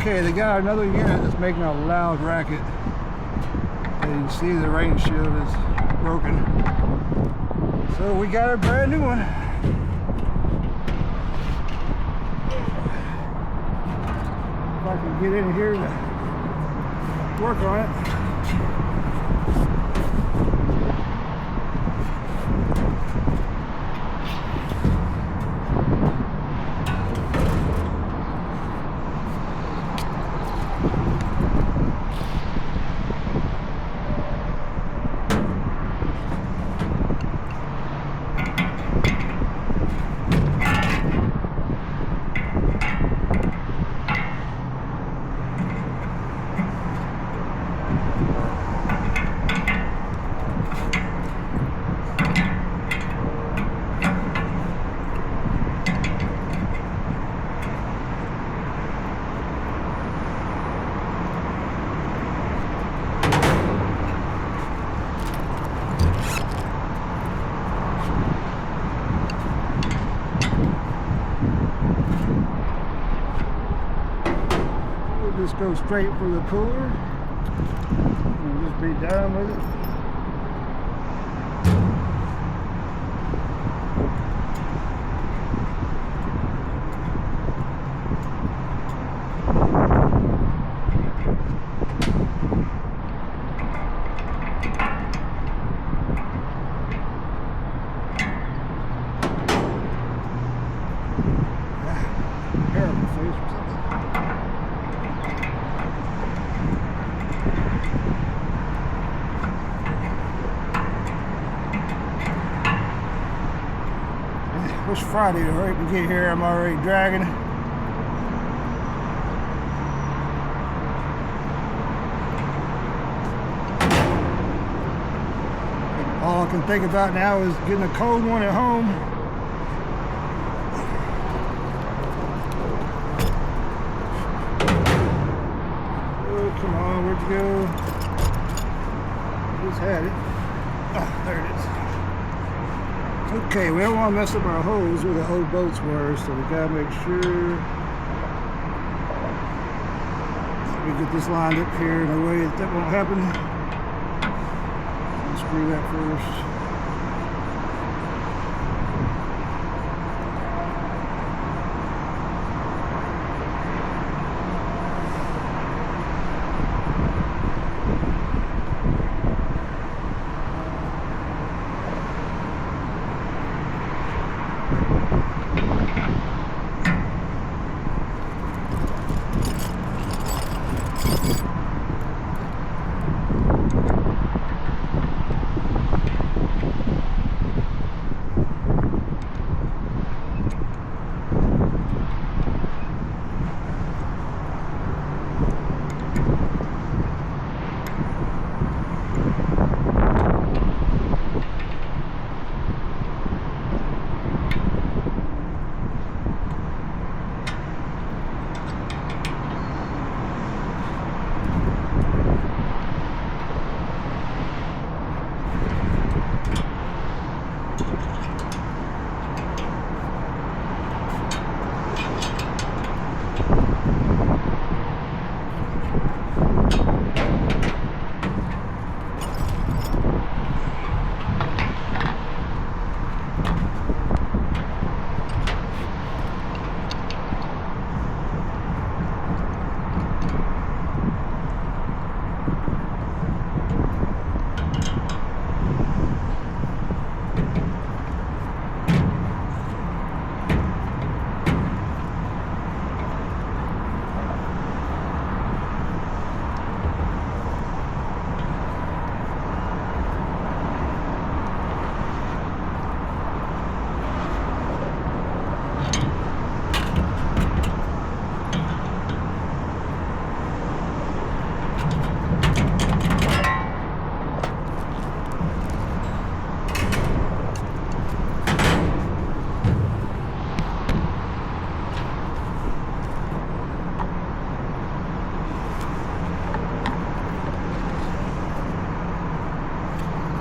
Okay, they got another unit that's making a loud racket. And you can see the rain shield is broken. So we got a brand new one. If I can get in here to work on it. Just go straight for the cooler and just be done with it. Hair on my face or something. It's Friday, right? We get here, I'm already dragging. All I can think about now is getting a cold one at home. Oh, come on, where'd you go? Just had it. Oh, there it is. Okay, we don't want to mess up our hose where the whole boats were, so we gotta make sure we get this lined up here in a way that won't happen. Unscrew that first.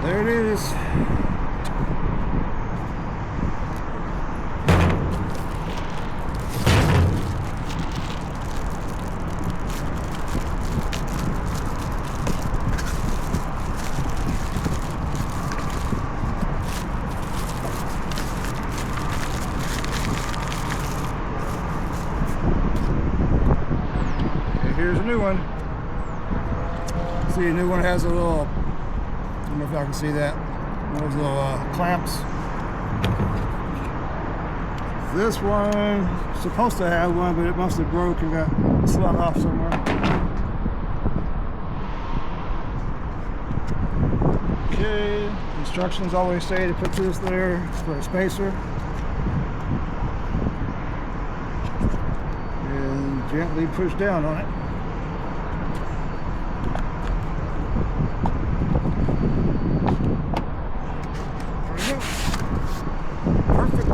There it is. new one. See, the new one has a little, I don't know if y'all can see that, those little clamps. This one supposed to have one, but it must have broke and got slung off somewhere. Okay, instructions always say to put this there for a spacer. And gently push down on it. There we go. Perfect.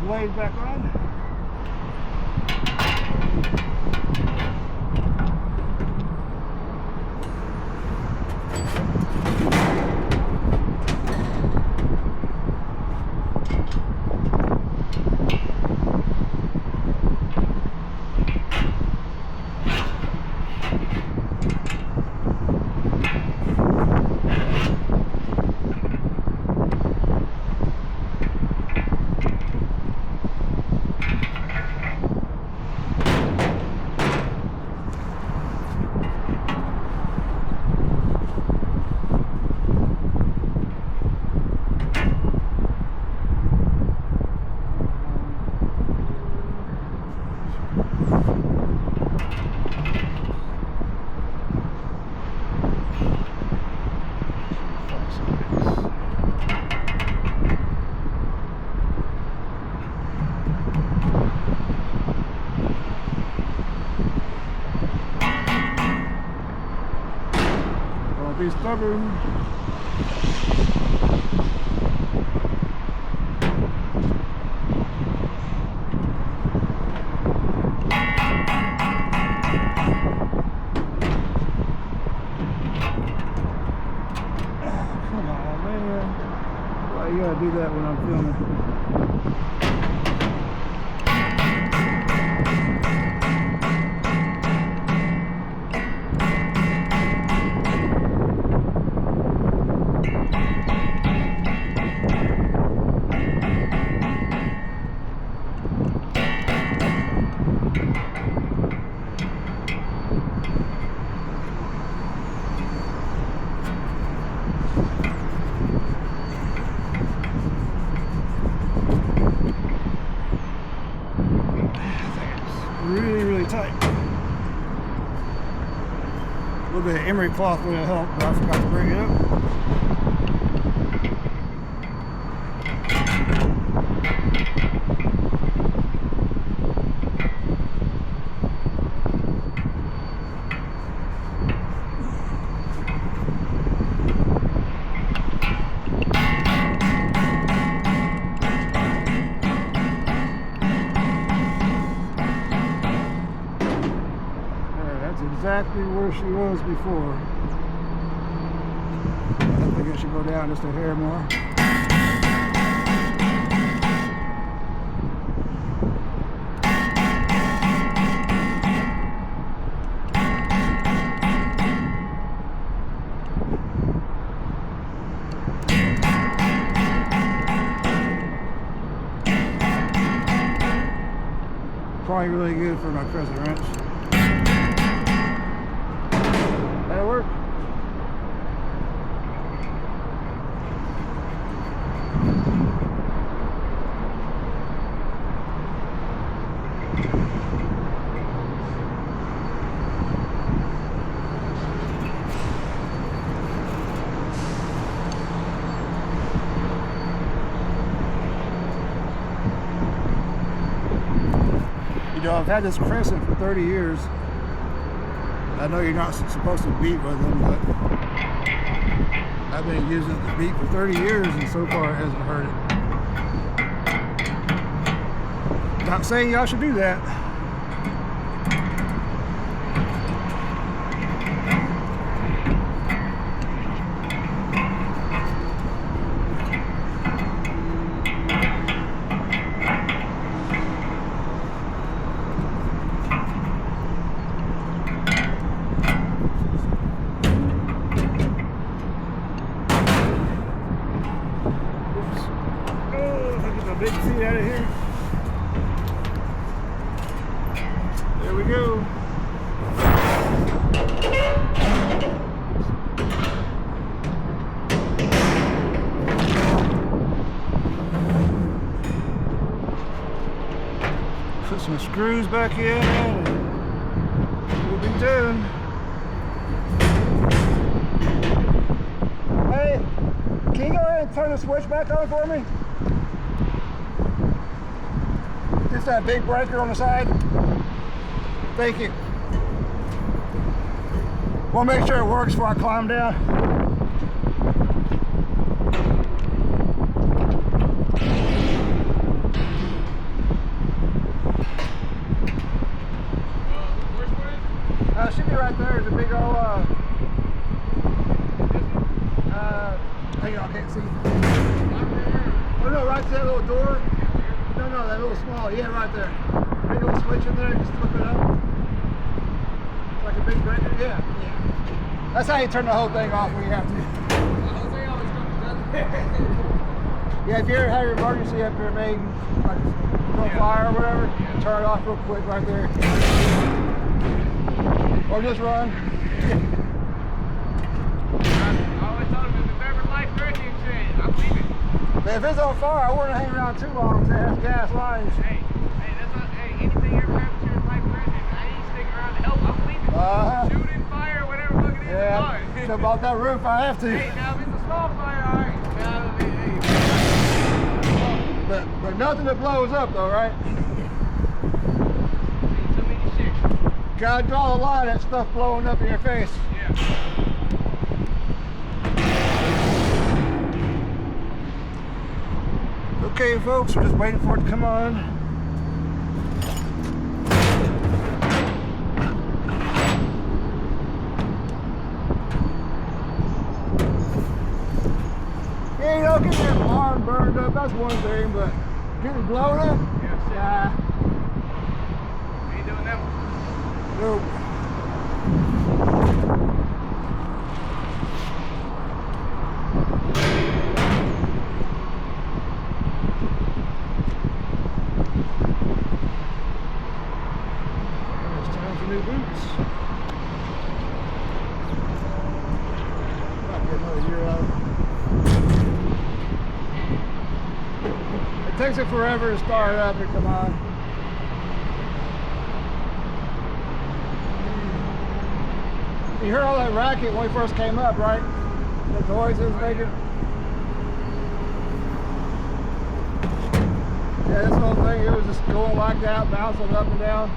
Blade back on. Be stubborn. Come on, man. Why you gotta do that when I'm filming? Really tight. A little bit of emery cloth would have helped, but I forgot to bring it up. Exactly where she was before. I think it should go down just a hair more. Probably really good for my crescent wrench. That'll work. You know, I've had this crescent for 30 years. I know you're not supposed to beat with them, but I've been using it to beat for 30 years and so far it hasn't hurt it. Not saying y'all should do that. Put some screws back in and we'll be tuned. Hey, can you go ahead and turn the switch back on for me? Just that big breaker on the side. Thank you. Want to make sure it works before I climb down. Should be right there. There's a big old, hang on, I can't see. Oh no, right to that little door. No, that little small, yeah, right there. Big old switch in there, just flip it up. It's like a big breaker, yeah. That's how you turn the whole thing off when you have to. Yeah, if you ever have your emergency up here, maybe like a fire or whatever, turn it off real quick right there. Or just run. I always told him if it's ever life-threatening shit, I'm leaving. But if it's on fire, I wouldn't hang around too long because it has gas lines. Hey, that's not, anything ever happens to you is life-threatening. I ain't sticking around to help, I'm leaving. Shooting, fire, whatever fuck it is, yeah, I'm going. jump off that roof, I have to. Hey, now if it's a small fire, alright. But nothing that blows up though, right? Gotta draw the line, that stuff blowing up in your face. Yeah. Okay, folks, we're just waiting for it to come on. Yeah, you know, getting that barn burned up, that's one thing, but getting blown up? Yeah. Ain't doing that one. Nope. It's time for new boots. Might get another year out of it. It takes it forever to start it up and come on. You heard all that racket when we first came up, right? The noise it was making. Yeah, this whole thing, it was just going like that, bouncing up and down.